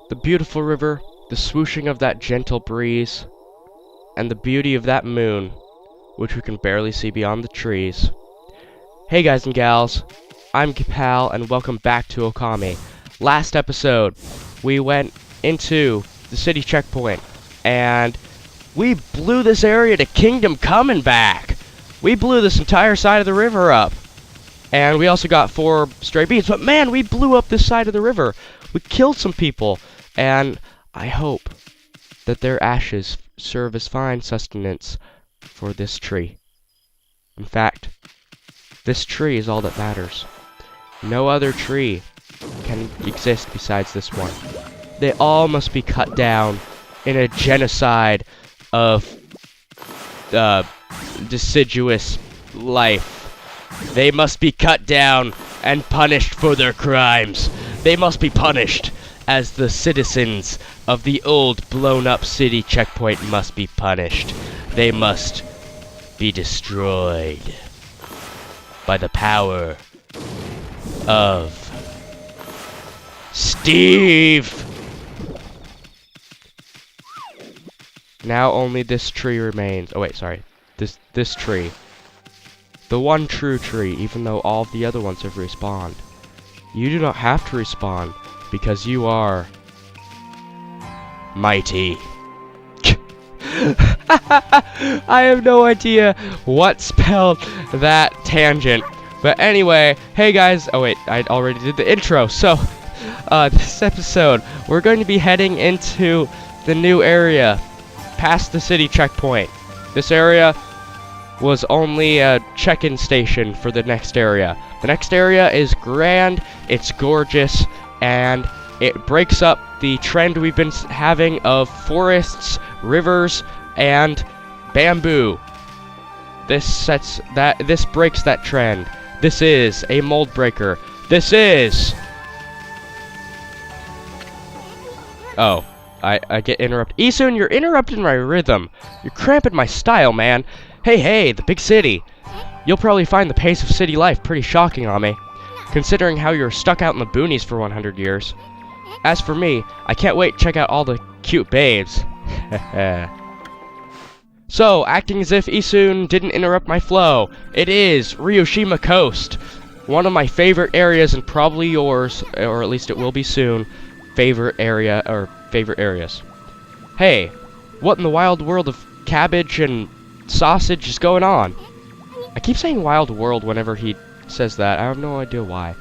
The beautiful river, the swooshing of that gentle breeze, and the beauty of that moon, which we can barely see beyond the trees. Hey guys and gals, I'm Pal, and welcome back to Okami. Last episode, we went into the city checkpoint, and we blew this area to Kingdom Come and back. We blew this entire side of the river up. And we also got 4 stray beans, but man, we blew up this side of the river. We killed some people, and I hope that their ashes serve as fine sustenance for this tree. In fact, this tree is all that matters. No other tree can exist besides this one. They all must be cut down in a genocide of deciduous life. They must be cut down and punished for their crimes. They must be punished as the citizens of the old blown-up city checkpoint must be punished. They must be destroyed by the power of Steve. Now only this tree remains. Oh wait, sorry. This tree. The one true tree, even though all of the other ones have respawned. You do not have to respawn, because you are mighty. I have no idea what spelled that tangent. But anyway, hey guys, oh wait, I already did the intro. So, this episode, we're going to be heading into the new area, past the city checkpoint. This area was only a check-in station for the next area. The next area is grand, it's gorgeous, and it breaks up the trend we've been having of forests, rivers, and bamboo. This breaks that trend. This is a mold breaker. This is... Oh, I get interrupted. Isun, you're interrupting my rhythm. You're cramping my style, man. Hey, the big city. You'll probably find the pace of city life pretty shocking on me, considering how you're stuck out in the boonies for 100 years. As for me, I can't wait to check out all the cute babes. So, acting as if Isun didn't interrupt my flow, it is Ryoshima Coast, one of my favorite areas and probably yours, or at least it will be soon, favorite areas. Hey, what in the wild world of cabbage and sausage is going on? I keep saying wild world whenever he says that. I have no idea why.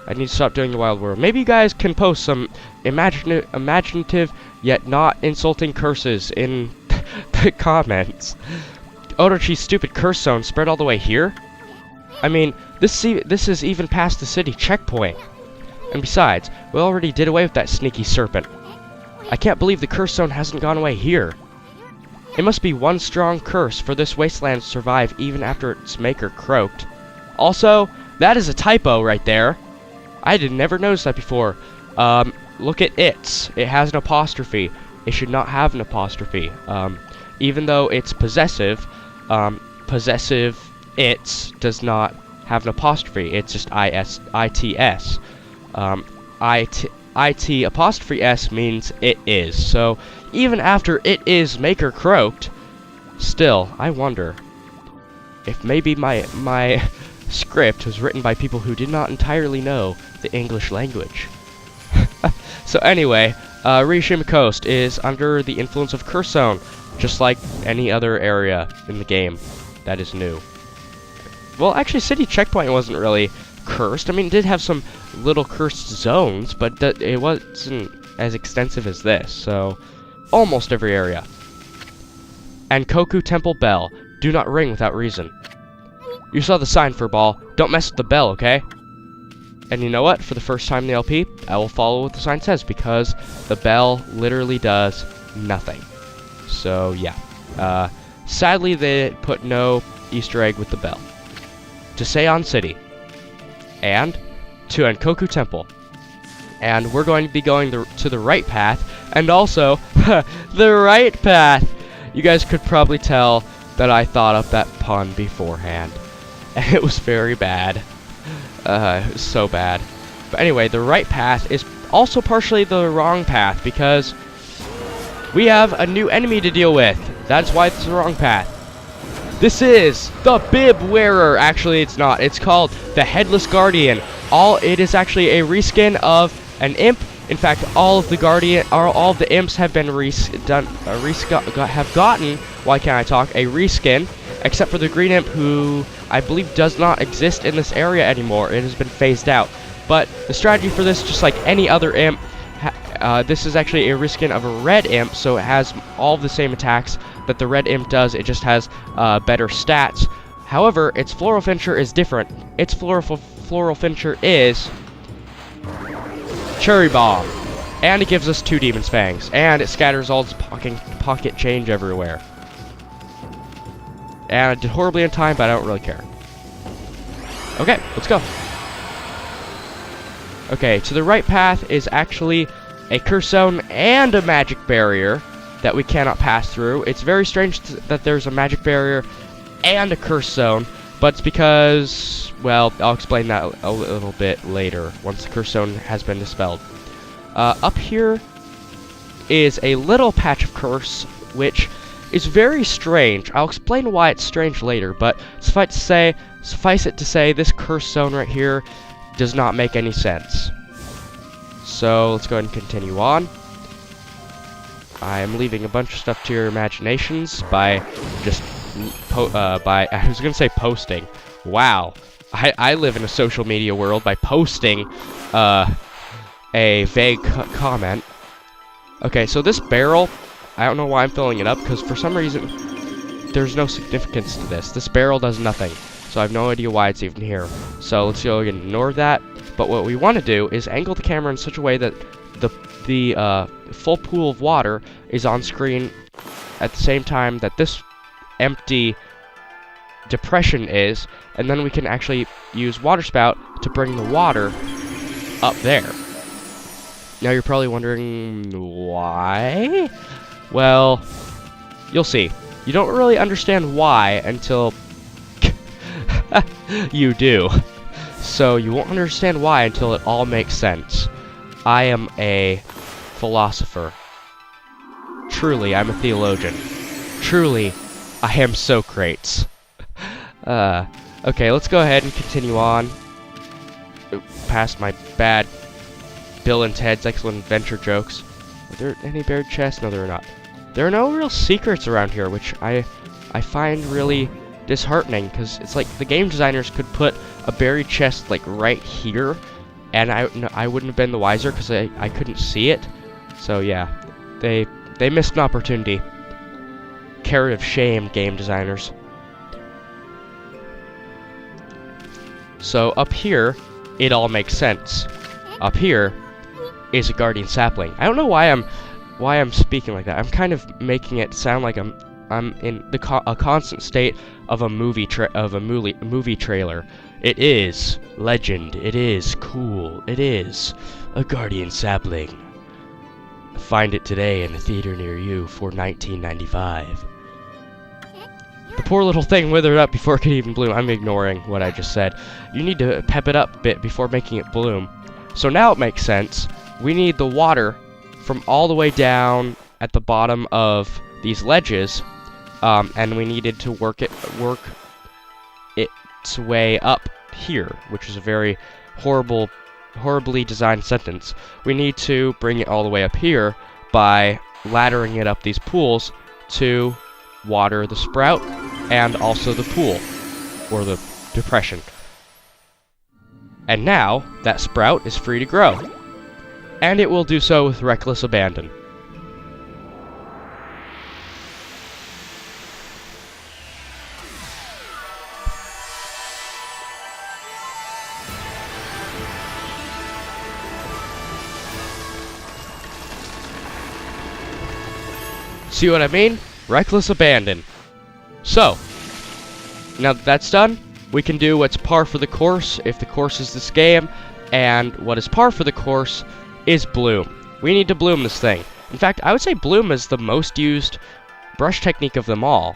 I need to stop doing the wild world. Maybe you guys can post some imaginative yet not insulting curses in the comments. Orochi's stupid curse zone spread all the way here? I mean, this is even past the city checkpoint. And besides, we already did away with that sneaky serpent. I can't believe the curse zone hasn't gone away here. It must be one strong curse for this wasteland to survive even after its maker croaked. Also, that is a typo right there. I did never notice that before. Look at its. It has an apostrophe. It should not have an apostrophe. Even though it's possessive, possessive its does not have an apostrophe. It's just its. It apostrophe s means it is. So even after it is maker croaked, still, I wonder if maybe my script was written by people who did not entirely know the English language. So anyway, Ryoshima Coast is under the influence of Curse Zone, just like any other area in the game that is new. Well, actually, City Checkpoint wasn't really cursed. I mean, it did have some little cursed zones, but it wasn't as extensive as this, so almost every area. And Koku Temple Bell. Do not ring without reason. You saw the sign, Furball. Don't mess with the bell, okay? And you know what? For the first time in the LP, I will follow what the sign says, because the bell literally does nothing. So, yeah. Sadly, they put no Easter egg with the bell. To Seion City. And to Enkoku Temple. And we're going to be going to the right path, and also, the right path! You guys could probably tell that I thought up that pun beforehand. And it was very bad. It was so bad. But anyway, the right path is also partially the wrong path, because we have a new enemy to deal with. That's why it's the wrong path. This is the Bib Wearer. Actually, it's not. It's called the Headless Guardian. It is actually a reskin of an imp. In fact, all of the imps have been gotten. Why can't I talk? A reskin, except for the green imp, who I believe does not exist in this area anymore. It has been phased out. But the strategy for this, just like any other imp, this is actually a reskin of a red imp, so it has all of the same attacks that the red imp does. It just has better stats. However, its floral fincher is different. Its floral fincher is Cherry Bomb, and it gives us 2 Demon's Fangs, and it scatters all its pocket change everywhere. And I did horribly in time, but I don't really care. Okay, let's go. Okay, to the right path is actually a curse zone and a magic barrier that we cannot pass through. It's very strange that there's a magic barrier and a curse zone, but it's because, well, I'll explain that a little bit later, once the curse zone has been dispelled. Up here is a little patch of curse, which is very strange. I'll explain why it's strange later, but suffice it to say, this curse zone right here does not make any sense. So let's go ahead and continue on. I'm leaving a bunch of stuff to your imaginations by just I was gonna say posting. Wow, I live in a social media world by posting a vague comment. Okay, so this barrel, I don't know why I'm filling it up, because for some reason there's no significance to this. This barrel does nothing, so I have no idea why it's even here. So let's go and ignore that. But what we want to do is angle the camera in such a way that the full pool of water is on screen at the same time that this empty depression is, and then we can actually use water spout to bring the water up there. Now you're probably wondering why? Well, you'll see. You don't really understand why until you do. So you won't understand why until it all makes sense. I am a philosopher. Truly, I'm a theologian. Truly, I am Socrates. Okay, let's go ahead and continue on. Past my bad Bill and Ted's Excellent Adventure jokes. Are there any buried chests? No, there are not. There are no real secrets around here, which I find really disheartening, because it's like the game designers could put a buried chest like right here, and I wouldn't have been the wiser because I couldn't see it. So yeah, they missed an opportunity. Carrot of shame, game designers. So up here, it all makes sense. Up here is a guardian sapling. I don't know why I'm speaking like that. I'm kind of making it sound like I'm in a constant state of a movie trailer. It is legend. It is cool. It is a guardian sapling. Find it today in a theater near you for $19.95. The poor little thing withered up before it could even bloom. I'm ignoring what I just said. You need to pep it up a bit before making it bloom. So now it makes sense. We need the water from all the way down at the bottom of these ledges, and we needed to work its way up here, which is a very horribly designed sentence. We need to bring it all the way up here by laddering it up these pools to water the sprout and also the pool, or the depression. And now, that sprout is free to grow. And it will do so with reckless abandon. See what I mean? Reckless abandon. So, now that that's done, we can do what's par for the course, if the course is this game, and what is par for the course is bloom. We need to bloom this thing. In fact, I would say bloom is the most used brush technique of them all.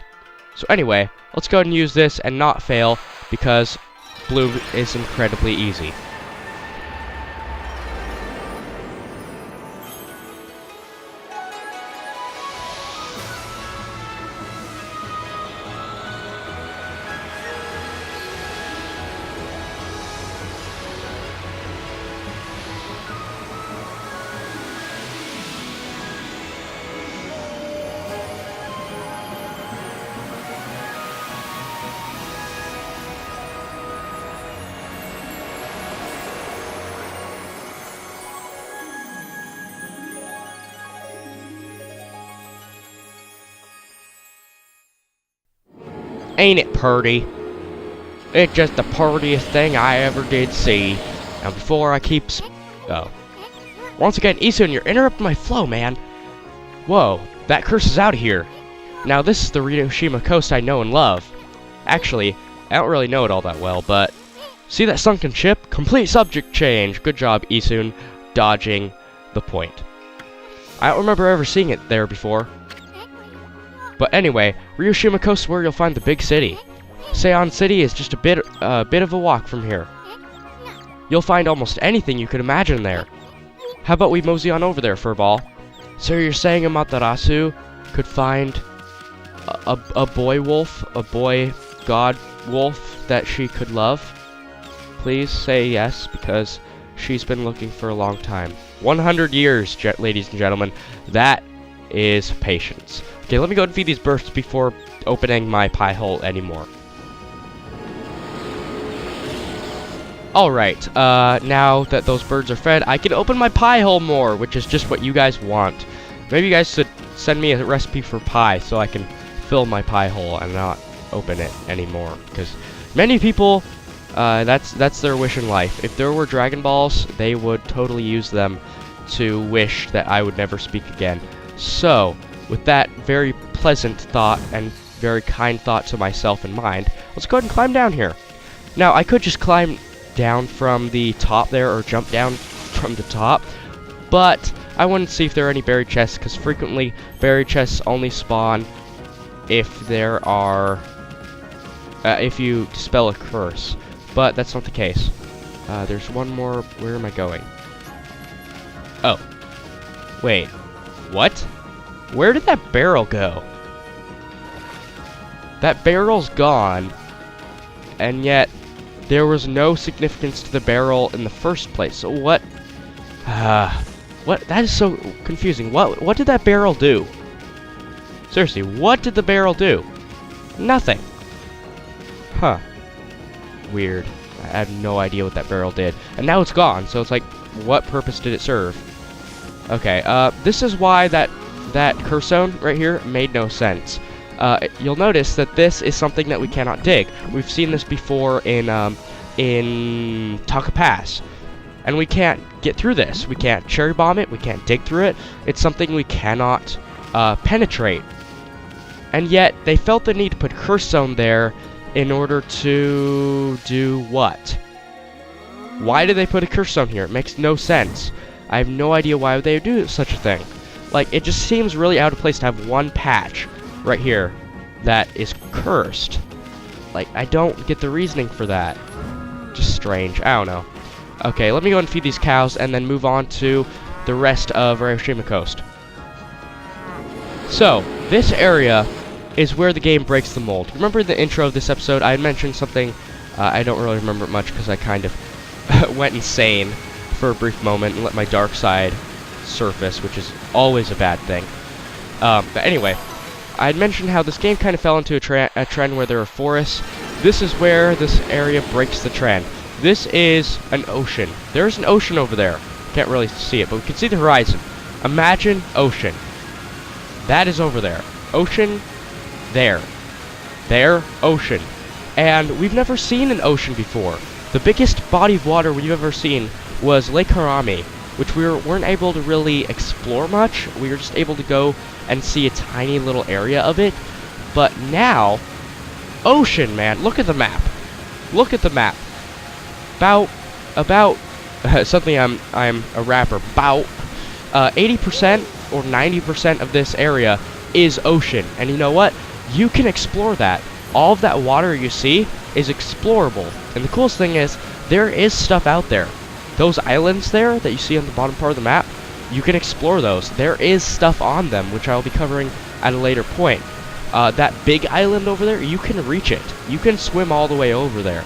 So anyway, let's go ahead and use this and not fail, because bloom is incredibly easy. Ain't it purty? It's just the purtiest thing I ever did see. Now before I keep oh. Once again, Isun, you're interrupting my flow, man. Whoa, that curse is out of here. Now this is the Ryoshima Coast I know and love. Actually, I don't really know it all that well, but see that sunken ship? Complete subject change. Good job, Isun, dodging the point. I don't remember ever seeing it there before. But anyway, Ryoshima Coast is where you'll find the big city. Seon City is just a bit of a walk from here. You'll find almost anything you could imagine there. How about we mosey on over there, Furball? So you're saying Amaterasu could find a boy wolf, a boy god wolf that she could love? Please say yes, because she's been looking for a long time. 100 years, ladies and gentlemen. That is patience. Okay, let me go and feed these birds before opening my pie hole anymore. Alright, now that those birds are fed, I can open my pie hole more, which is just what you guys want. Maybe you guys should send me a recipe for pie so I can fill my pie hole and not open it anymore. Because many people, that's their wish in life. If there were Dragon Balls, they would totally use them to wish that I would never speak again. So, with that very pleasant thought and very kind thought to myself in mind, let's go ahead and climb down here. Now, I could just climb down from the top there, or jump down from the top, but I wanted to see if there are any buried chests, because frequently buried chests only spawn if there are, if you dispel a curse, but that's not the case. There's one more. Where am I going? Oh. Wait. What? Where did that barrel go? That barrel's gone, and yet there was no significance to the barrel in the first place. So what? What? That is so confusing. What did that barrel do? Seriously, what did the barrel do? Nothing. Huh. Weird. I have no idea what that barrel did. And now it's gone, so it's like, what purpose did it serve? Okay, this is why that curse zone right here made no sense. You'll notice that this is something that we cannot dig. We've seen this before in Taka Pass. And we can't get through this. We can't cherry bomb it. We can't dig through it. It's something we cannot penetrate. And yet, they felt the need to put curse zone there in order to do what? Why did they put a curse zone here? It makes no sense. I have no idea why they would do such a thing. Like, it just seems really out of place to have one patch right here that is cursed. Like, I don't get the reasoning for that. Just strange. I don't know. Okay, let me go and feed these cows and then move on to the rest of Ryoshima Coast. So, this area is where the game breaks the mold. Remember the intro of this episode? I had mentioned something, I don't really remember it much because I kind of went insane for a brief moment and let my dark side surface, which is always a bad thing. But anyway, I had mentioned how this game kind of fell into a trend where there are forests. This is where this area breaks the trend. This is an ocean. There's an ocean over there. Can't really see it, but we can see the horizon. Imagine ocean. That is over there. Ocean, there. There, ocean. And we've never seen an ocean before. The biggest body of water we've ever seen was Lake Harami, which we weren't able to really explore much. We were just able to go and see a tiny little area of it. But now, ocean, man. Look at the map. Look at the map. About something I'm a rapper. About 80% or 90% of this area is ocean, and you know what? You can explore that. All of that water you see is explorable, and the coolest thing is there is stuff out there. Those islands there that you see on the bottom part of the map, you can explore those. There is stuff on them, which I'll be covering at a later point. That big island over there, you can reach it. You can swim all the way over there.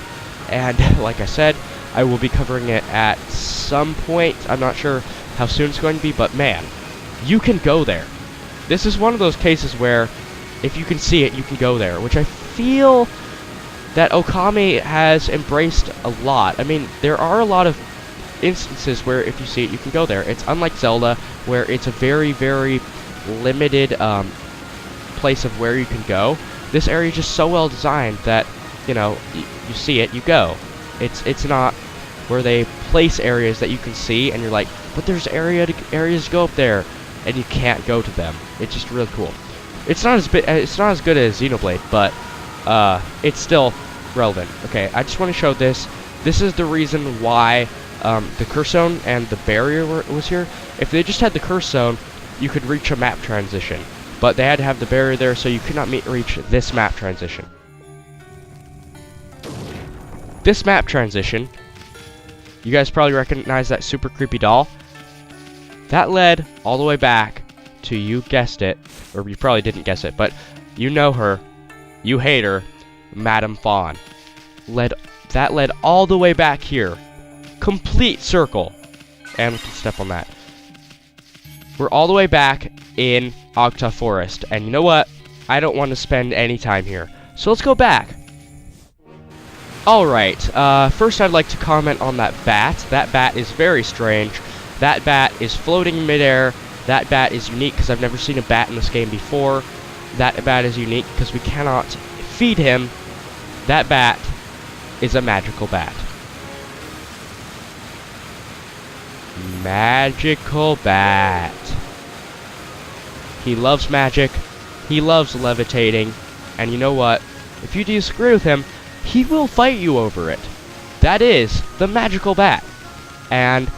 And like I said, I will be covering it at some point. I'm not sure how soon it's going to be, but man, you can go there. This is one of those cases where if you can see it, you can go there, which I feel that Okami has embraced a lot. I mean, there are a lot of instances where if you see it, you can go there. It's unlike Zelda, where it's a very, very limited place of where you can go. This area is just so well designed that, you know, you see it, you go. It's not where they place areas that you can see and you're like, but there's areas to go up there, and you can't go to them. It's just really cool. It's not as good as Xenoblade, but it's still relevant. Okay, I just want to show this. This is the reason why the curse zone and the barrier was here. If they just had the curse zone, you could reach a map transition, but they had to have the barrier there, so you could not reach this map transition. This map transition, you guys probably recognize that super creepy doll. That led all the way back to, you guessed it, or you probably didn't guess it, but you know her, you hate her, Madame Fawn. That led all the way back here. Complete circle. And we can step on that. We're all the way back in Ogta Forest. And you know what? I don't want to spend any time here. So let's go back. Alright, first I'd like to comment on that bat. That bat is very strange. That bat is floating in midair. That bat is unique because I've never seen a bat in this game before. That bat is unique because we cannot feed him. That bat is a magical bat. Magical bat. He loves magic. He loves levitating. And you know what? If you disagree with him, he will fight you over it. That is the magical bat. And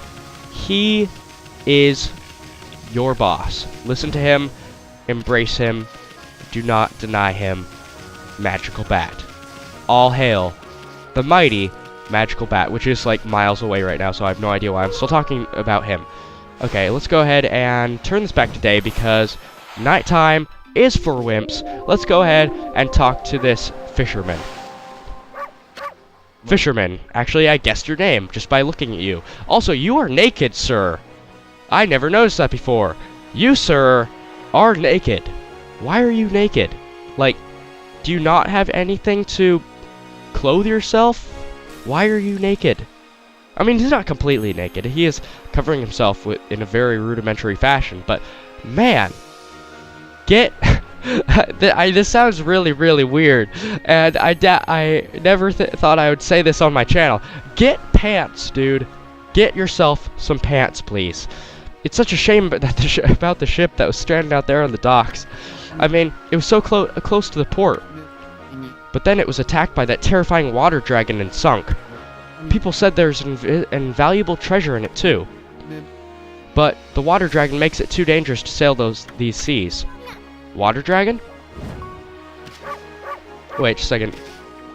he is your boss. Listen to him. Embrace him. Do not deny him. Magical bat. All hail the mighty magical bat, which is like miles away right now, so I have no idea why I'm still talking about him. Okay, let's go ahead and turn this back to day because nighttime is for wimps. Let's go ahead and talk to this fisherman. Fisherman, actually I guessed your name just by looking at you. Also, you are naked, sir. I never noticed that before. You, sir, are naked. Why are you naked? Like, do you not have anything to clothe yourself? Why are you naked? I mean, he's not completely naked. He is covering himself in a very rudimentary fashion, but man, get this sounds really, really weird, and I never thought I would say this on my channel. Get pants, dude. Get yourself some pants, please. It's such a shame that about the ship that was stranded out there on the docks. I mean, it was so close to the port. But then it was attacked by that terrifying water dragon and sunk. People said there's an invaluable treasure in it too. But the water dragon makes it too dangerous to sail these seas. Water dragon? Wait just a second.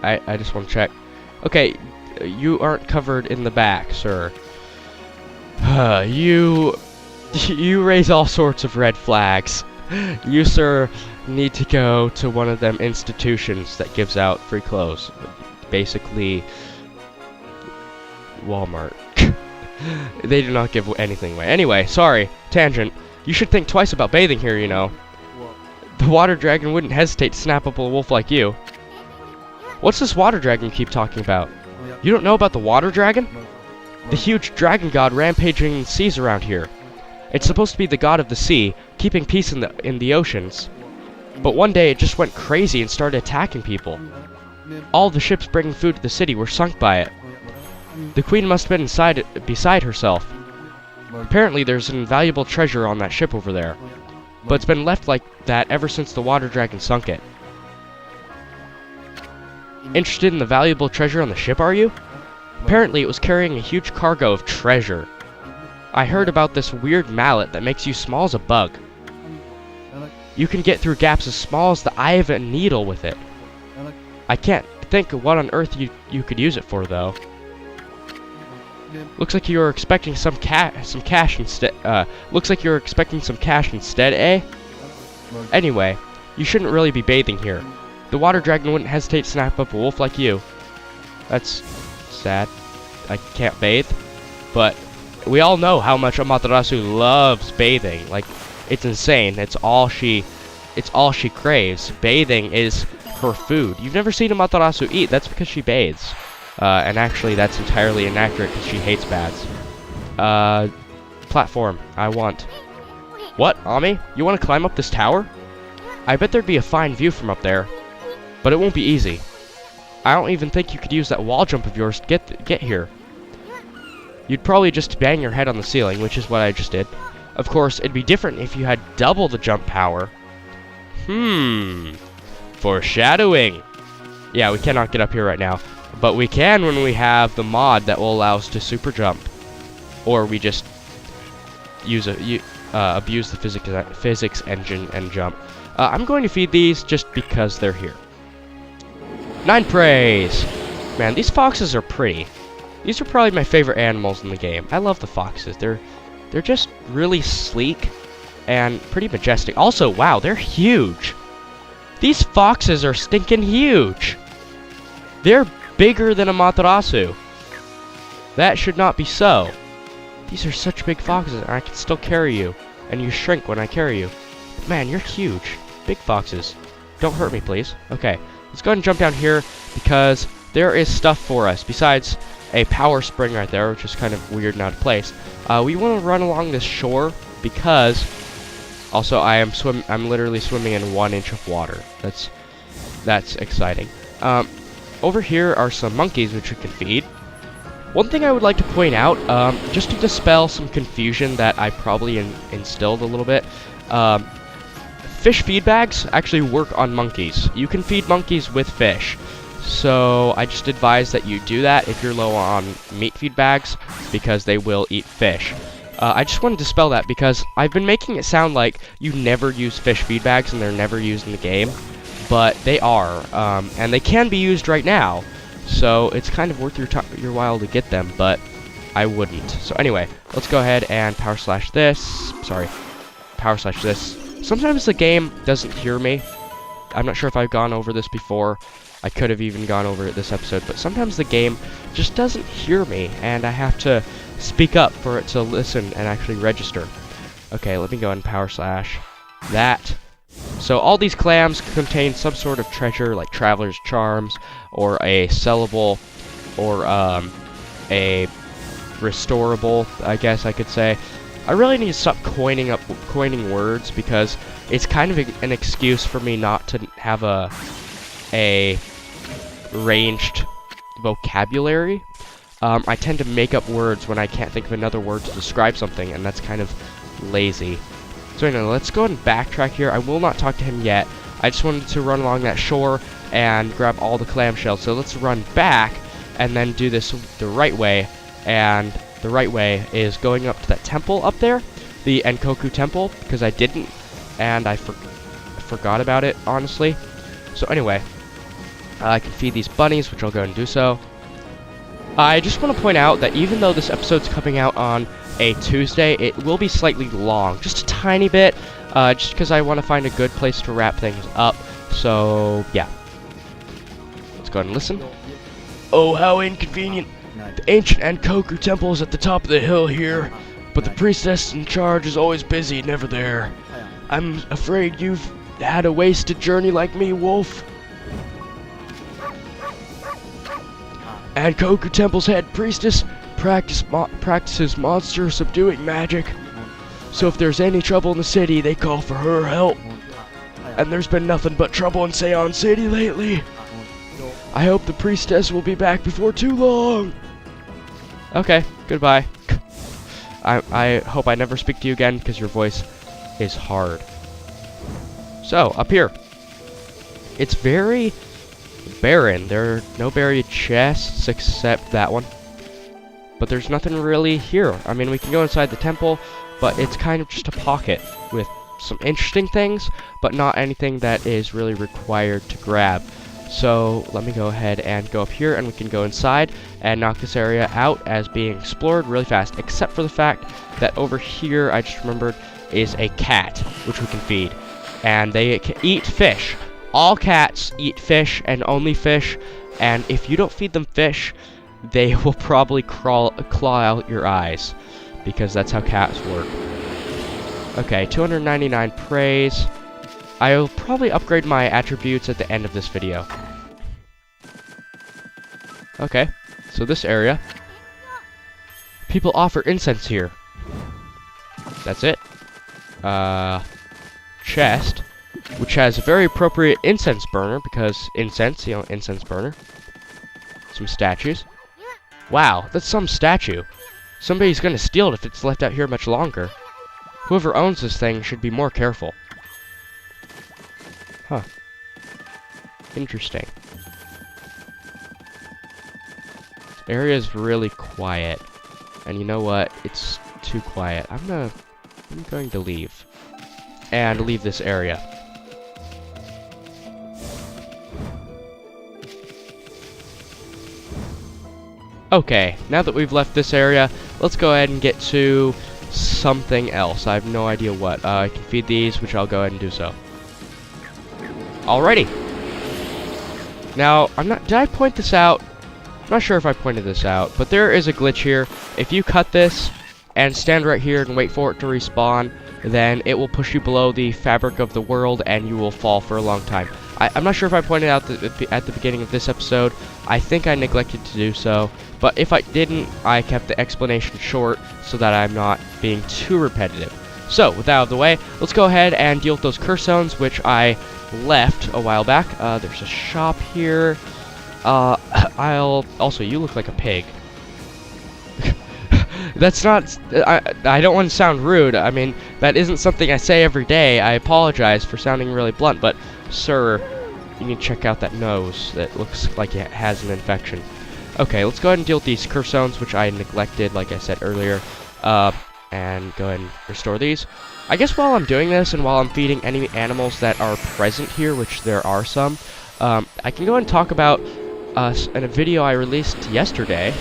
I just want to check. Okay, you aren't covered in the back, sir. You raise all sorts of red flags. You, sir, need to go to one of them institutions that gives out free clothes. Basically, Walmart. They do not give anything away. Anyway, sorry, tangent. You should think twice about bathing here, you know. The water dragon wouldn't hesitate to snap up a wolf like you. What's this water dragon you keep talking about? You don't know about the water dragon? The huge dragon god rampaging in the seas around here. It's supposed to be the god of the sea, keeping peace in the oceans. But one day it just went crazy and started attacking people. All the ships bringing food to the city were sunk by it. The queen must have been beside herself. Apparently there's an invaluable treasure on that ship over there. But it's been left like that ever since the water dragon sunk it. Interested in the valuable treasure on the ship, are you? Apparently it was carrying a huge cargo of treasure. I heard about this weird mallet that makes you small as a bug. You can get through gaps as small as the eye of a needle with it. I can't think of what on earth you could use it for, though. Looks like you're expecting some cash instead. Looks like you're expecting some cash instead, eh? Anyway, you shouldn't really be bathing here. The water dragon wouldn't hesitate to snap up a wolf like you. That's sad. I can't bathe, but we all know how much Amaterasu loves bathing. Like, it's insane. It's all she craves. Bathing is her food. You've never seen Amaterasu eat. That's because she bathes. And actually, that's entirely inaccurate because she hates baths. Platform. I want. What, Ami? You want to climb up this tower? I bet there'd be a fine view from up there. but it won't be easy. I don't even think you could use that wall jump of yours to get here. You'd probably just bang your head on the ceiling, which is what I just did. Of course, it'd be different if you had double the jump power. Foreshadowing. Yeah, we cannot get up here right now, but we can when we have the mod that will allow us to super jump, or we just use abuse the physics engine and jump. I'm going to feed these just because they're here. 9 praise. Man, these foxes are pretty. These are probably my favorite animals in the game. I love the foxes. They're just really sleek and pretty majestic. Also, wow, they're huge. These foxes are stinking huge. They're bigger than a Matarasu. That should not be so. These are such big foxes, and I can still carry you. And you shrink when I carry you. Man, you're huge. Big foxes. Don't hurt me, please. Okay, let's go ahead and jump down here, because there is stuff for us. Besides a power spring right there, which is kind of weird and out of place. We want to run along this shore, because... Also, I'm literally swimming in 1 inch of water. That's exciting. Over here are some monkeys which we can feed. One thing I would like to point out, just to dispel some confusion that I probably instilled a little bit, fish feed bags actually work on monkeys. You can feed monkeys with fish. So I just advise that you do that if you're low on meat feed bags, because they will eat fish. I just want to dispel that, because I've been making it sound like you never use fish feed bags and they're never used in the game. But they are, and they can be used right now. So it's kind of worth your while to get them, but I wouldn't. So anyway, let's go ahead and power slash this. Sometimes the game doesn't hear me. I'm not sure if I've gone over this before. I could have even gone over it this episode, but sometimes the game just doesn't hear me, and I have to speak up for it to listen and actually register. Okay, let me go and power slash that. So all these clams contain some sort of treasure, like traveler's charms, or a sellable, or a restorable, I guess I could say. I really need to stop coining words, because it's kind of an excuse for me not to have a ranged vocabulary. I tend to make up words when I can't think of another word to describe something, and that's kind of lazy. So anyway, let's go ahead and backtrack here. I will not talk to him yet. I just wanted to run along that shore and grab all the clamshells. So let's run back and then do this the right way. And the right way is going up to that temple up there, the Enkoku Temple, because I didn't, and I forgot about it, honestly. So anyway, I can feed these bunnies, which I'll go and do so. I just want to point out that even though this episode's coming out on a Tuesday, it will be slightly long, just a tiny bit, just because I want to find a good place to wrap things up. So yeah, let's go ahead and listen. Oh, how inconvenient! The ancient Enkoku Temple is at the top of the hill here, but the priestess in charge is always busy, never there. I'm afraid you've had a wasted journey like me, Wolf. Enkoku Temple's head priestess practices monster subduing magic. So if there's any trouble in the city, they call for her help. And there's been nothing but trouble in Seon City lately. I hope the priestess will be back before too long. Okay, goodbye. I hope I never speak to you again, because your voice is hard. So, up here. It's very barren. There are no buried chests except that one. But there's nothing really here. I mean, we can go inside the temple, but it's kind of just a pocket with some interesting things, but not anything that is really required to grab. So let me go ahead and go up here, and we can go inside and knock this area out as being explored really fast, except for the fact that over here, I just remembered, is a cat, which we can feed. And they can eat fish. All cats eat fish and only fish, and if you don't feed them fish, they will probably claw out your eyes, because that's how cats work. Okay, 299 praise. I'll probably upgrade my attributes at the end of this video. Okay, so this area. People offer incense here. That's it. Chest. which has a very appropriate incense burner, because incense, you know, incense burner. Some statues. Wow, that's some statue. Somebody's gonna steal it if it's left out here much longer. Whoever owns this thing should be more careful. Huh. Interesting. This area is really quiet. And you know what? It's too quiet. I'm going to leave. And leave this area. Okay, now that we've left this area, let's go ahead and get to something else. I have no idea what. I can feed these, which I'll go ahead and do so. Alrighty. Now, did I point this out? I'm not sure if I pointed this out, but there is a glitch here. If you cut this and stand right here and wait for it to respawn, then it will push you below the fabric of the world and you will fall for a long time. I'm not sure if I pointed out at the beginning of this episode. I think I neglected to do so, but if I didn't, I kept the explanation short so that I'm not being too repetitive. So, with that out of the way, let's go ahead and deal with those curse zones, which I left a while back. There's a shop here. Also, you look like a pig. That's not, I don't want to sound rude. I mean, that isn't something I say every day. I apologize for sounding really blunt, but, sir, you need to check out that nose. That looks like it has an infection. Okay, let's go ahead and deal with these curse zones, which I neglected, like I said earlier, and go ahead and restore these. I guess while I'm doing this, and while I'm feeding any animals that are present here, which there are some, I can go and talk about in a video I released yesterday.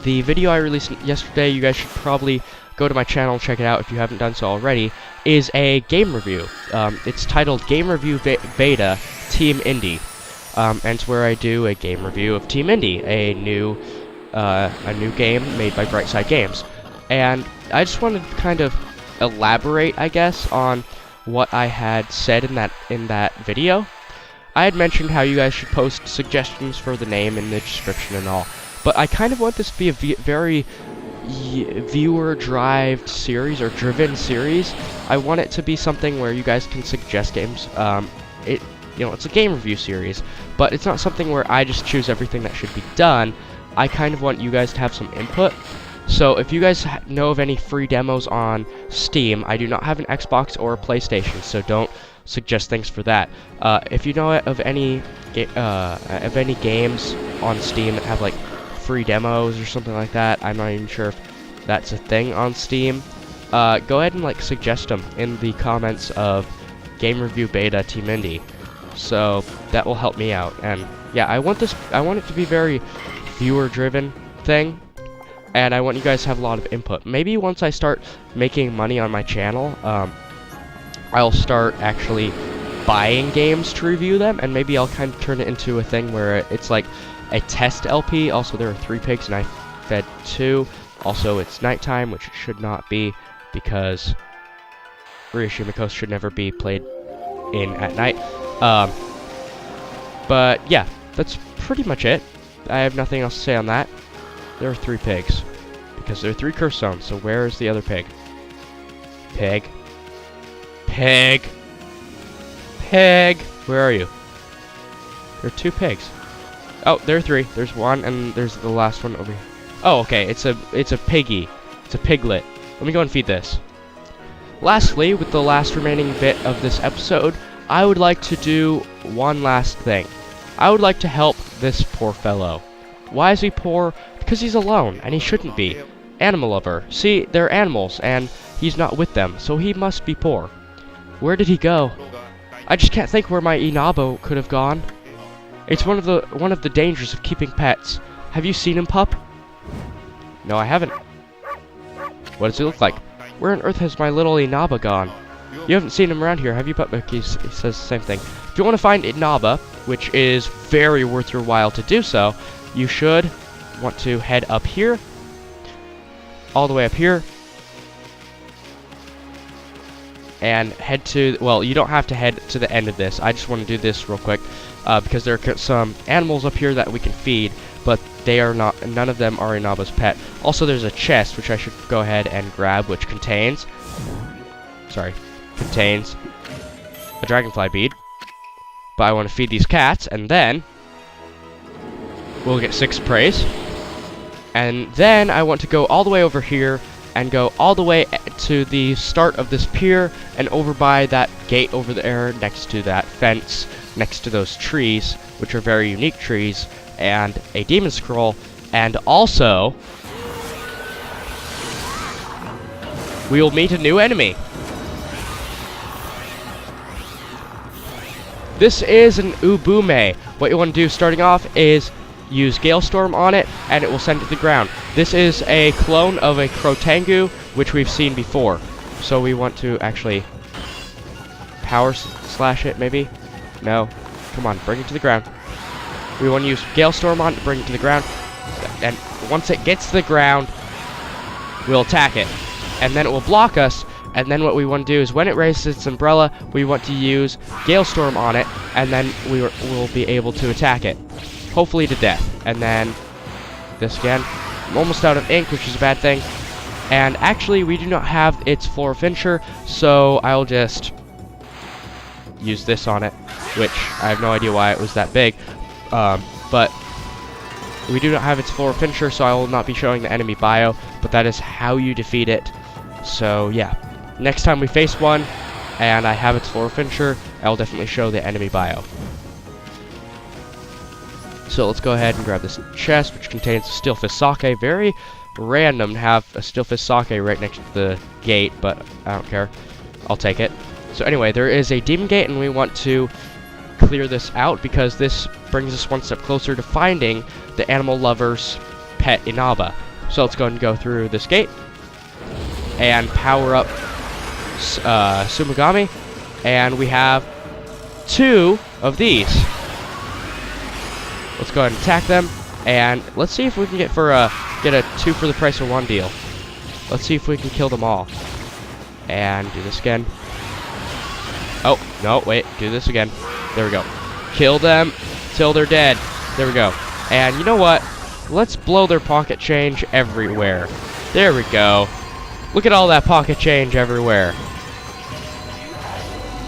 The video I released yesterday, you guys should probably go to my channel and check it out if you haven't done so already, is a game review. It's titled Game Review Beta Team Indie. And it's where I do a game review of Team Indie, a new game made by Brightside Games. And I just wanted to kind of elaborate, I guess, on what I had said in that video. I had mentioned how you guys should post suggestions for the name in the description and all. But I kind of want this to be a very viewer-driven series, or driven series. I want it to be something where you guys can suggest games. It's a game review series, but it's not something where I just choose everything that should be done. I kind of want you guys to have some input. So if you guys know of any free demos on Steam, I do not have an Xbox or a PlayStation, so don't suggest things for that. If you know of any games on Steam that have like free demos or something like that, I'm not even sure if that's a thing on Steam. Go ahead and like suggest them in the comments of Game Review Beta Team Indie. So that will help me out. And yeah, I want it to be very viewer-driven thing, and I want you guys to have a lot of input. Maybe once I start making money on my channel, I'll start actually buying games to review them, and maybe I'll kind of turn it into a thing where it's like a test LP. Also, there are 3 pigs, and I fed 2. Also, it's nighttime, which it should not be, because Ryoshima Coast should never be played in at night. But yeah, that's pretty much it. I have nothing else to say on that. There are 3 pigs, because there are 3 curse zones, so where is the other pig? Pig. Pig. Pig. Where are you? There are 2 pigs. Oh, there are 3. There's 1, and there's the last one over here. Oh, okay, it's a piggy. It's a piglet. Let me go and feed this. Lastly, with the last remaining bit of this episode, I would like to do one last thing. I would like to help this poor fellow. Why is he poor? Because he's alone, and he shouldn't be. Animal lover. See, they're animals, and he's not with them, so he must be poor. Where did he go? I just can't think where my Inabo could have gone. It's one of the dangers of keeping pets. Have you seen him, pup? No, I haven't. What does he look like? Where on earth has my little Inaba gone? You haven't seen him around here, have you, pup? He says the same thing. If you want to find Inaba, which is very worth your while to do so, you should want to head up here. All the way up here. And head to, well, you don't have to head to the end of this. I just want to do this real quick, because there are some animals up here that we can feed, but they are not, none of them are Inaba's pet. Also, there's a chest, which I should go ahead and grab, which contains, sorry, contains a dragonfly bead. But I want to feed these cats, and then we'll get 6 praise. And then I want to go all the way over here and go all the way to the start of this pier and over by that gate over there next to that fence, next to those trees, which are very unique trees, and a demon scroll, and also we will meet a new enemy. This is an Ubume. What you want to do starting off is use Galestorm on it, and it will send it to the ground. This is a clone of a Krotangu, which we've seen before. So we want to actually power slash it, maybe? No. Come on, bring it to the ground. We want to use Galestorm on it to bring it to the ground. And once it gets to the ground, we'll attack it. And then it will block us. And then what we want to do is when it raises its umbrella, we want to use Galestorm on it, and then we'll be able to attack it. Hopefully to death. And then this again. I'm almost out of ink, which is a bad thing. And actually, we do not have its Florafincher, so I'll just use this on it, which I have no idea why it was that big. But we do not have its Florafincher, so I will not be showing the enemy bio, but that is how you defeat it. So yeah, next time we face one, and I have its Florafincher, I will definitely show the enemy bio. So let's go ahead and grab this chest, which contains a Steel Fist Sake. Very random to have a Steel Fist Sake right next to the gate, but I don't care. I'll take it. So anyway, there is a demon gate, and we want to clear this out because this brings us one step closer to finding the animal lover's pet Inaba. So let's go ahead and go through this gate and power up Sumagami, and we have 2 of these. Let's go ahead and attack them, and let's see if we can get a 2 for the price of 1 deal. Let's see if we can kill them all. And do this again. Oh, no, wait, do this again. There we go. Kill them till they're dead. There we go. And you know what? Let's blow their pocket change everywhere. There we go. Look at all that pocket change everywhere.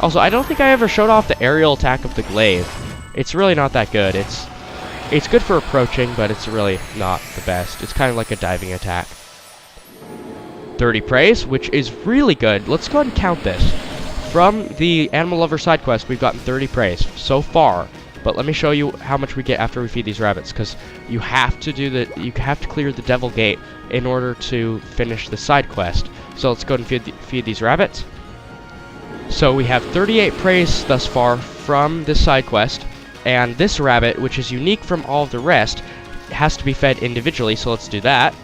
Also, I don't think I ever showed off the aerial attack of the glaive. It's really not that good. It's good for approaching, but it's really not the best. It's kind of like a diving attack. 30 praise, which is really good. Let's go ahead and count this. From the Animal Lover side quest, we've gotten 30 praise so far. But let me show you how much we get after we feed these rabbits, because you have to clear the Devil Gate in order to finish the side quest. So let's go ahead and feed these rabbits. So we have 38 praise thus far from this side quest, and this rabbit, which is unique from all of the rest, has to be fed individually, so let's do that.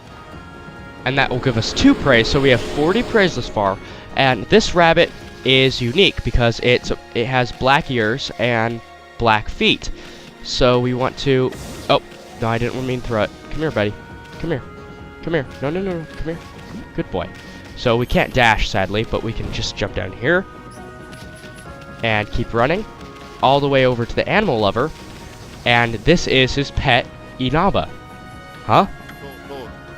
And that will give us 2 praise, so we have 40 praise thus far. And this rabbit is unique because it has black ears and black feet. So we want to... Oh, no, I didn't mean to throw it. Come here, buddy. Come here. Come here. No, no, no, no. Come here. Good boy. So we can't dash, sadly, but we can just jump down here and keep running all the way over to the Animal Lover. And this is his pet, Inaba. Huh?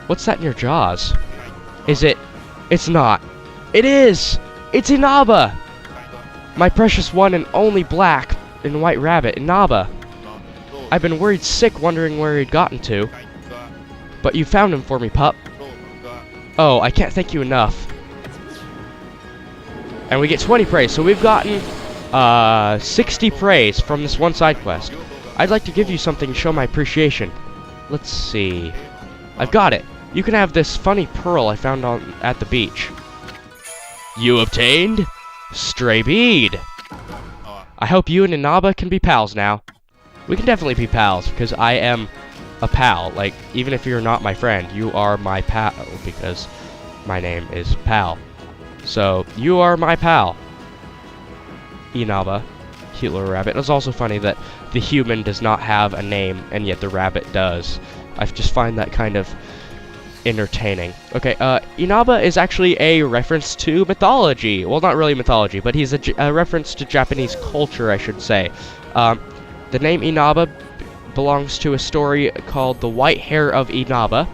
What's that in your jaws? Is it? It's not. It is! It's Inaba! My precious one and only black and white rabbit, Inaba. I've been worried sick wondering where he'd gotten to. But you found him for me, pup. Oh, I can't thank you enough. And we get 20 praise, so we've gotten 60 praise from this one side quest. I'd like to give you something to show my appreciation. Let's see. I've got it. You can have this funny pearl I found at the beach. You obtained Stray Bead. I hope you and Inaba can be pals now. We can definitely be pals, because I am a pal. Like, even if you're not my friend, you are my pal, because my name is Pal. So, you are my pal. Inaba. Cute little rabbit. It's also funny that the human does not have a name, and yet the rabbit does. I just find that kind of entertaining. Okay, Inaba is actually a reference to mythology. Well, not really mythology, but he's a reference to Japanese culture, I should say. The name Inaba belongs to a story called The White Hair of Inaba,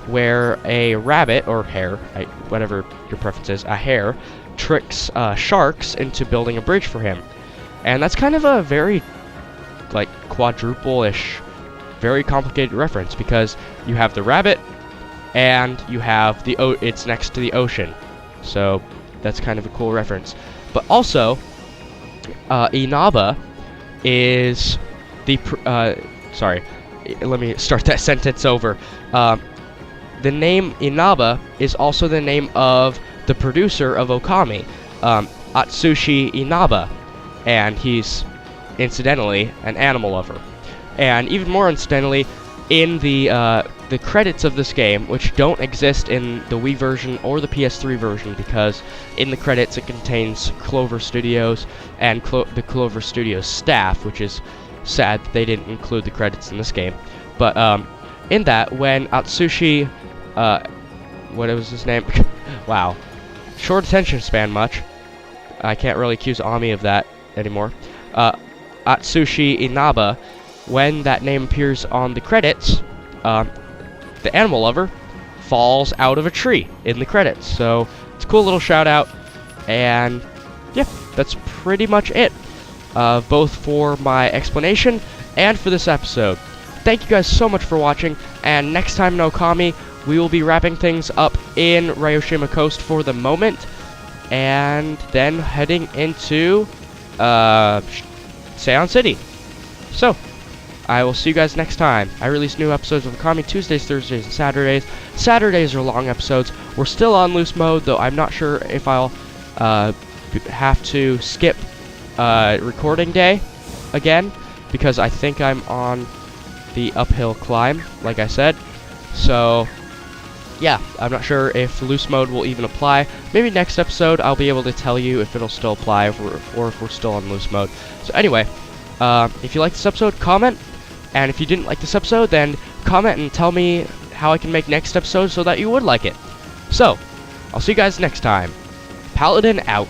where a rabbit, or hare, whatever your preference is, a hare, tricks sharks into building a bridge for him. And that's kind of a very, like, quadruple-ish, very complicated reference, because you have the rabbit, and you have it's next to the ocean. So that's kind of a cool reference. But also, Inaba is the sorry, let me start that sentence over. The name Inaba is also the name of the producer of Okami, Atsushi Inaba, and he's incidentally an animal lover. And even more incidentally, in the credits of this game, which don't exist in the Wii version or the PS3 version, because in the credits it contains Clover Studios and the Clover Studios staff, which is sad that they didn't include the credits in this game. But in that, when Atsushi, what was his name? Wow, short attention span much. I can't really accuse Ami of that anymore. Atsushi Inaba, when that name appears on the credits, the animal lover falls out of a tree in the credits. So it's a cool little shout out, and yeah, that's pretty much it, both for my explanation and for this episode. Thank you guys so much for watching, and next time in Okami, we will be wrapping things up in Ryoshima Coast for the moment, and then heading into Seon City. So, I will see you guys next time. I release new episodes of Okami Tuesdays, Thursdays, and Saturdays. Saturdays are long episodes. We're still on loose mode, though I'm not sure if I'll have to skip recording day again, because I think I'm on the uphill climb, like I said. So, yeah, I'm not sure if loose mode will even apply. Maybe next episode I'll be able to tell you if it'll still apply, or if we're still on loose mode. So anyway, if you liked this episode, comment. And if you didn't like this episode, then comment and tell me how I can make next episode so that you would like it. So, I'll see you guys next time. Paladin out.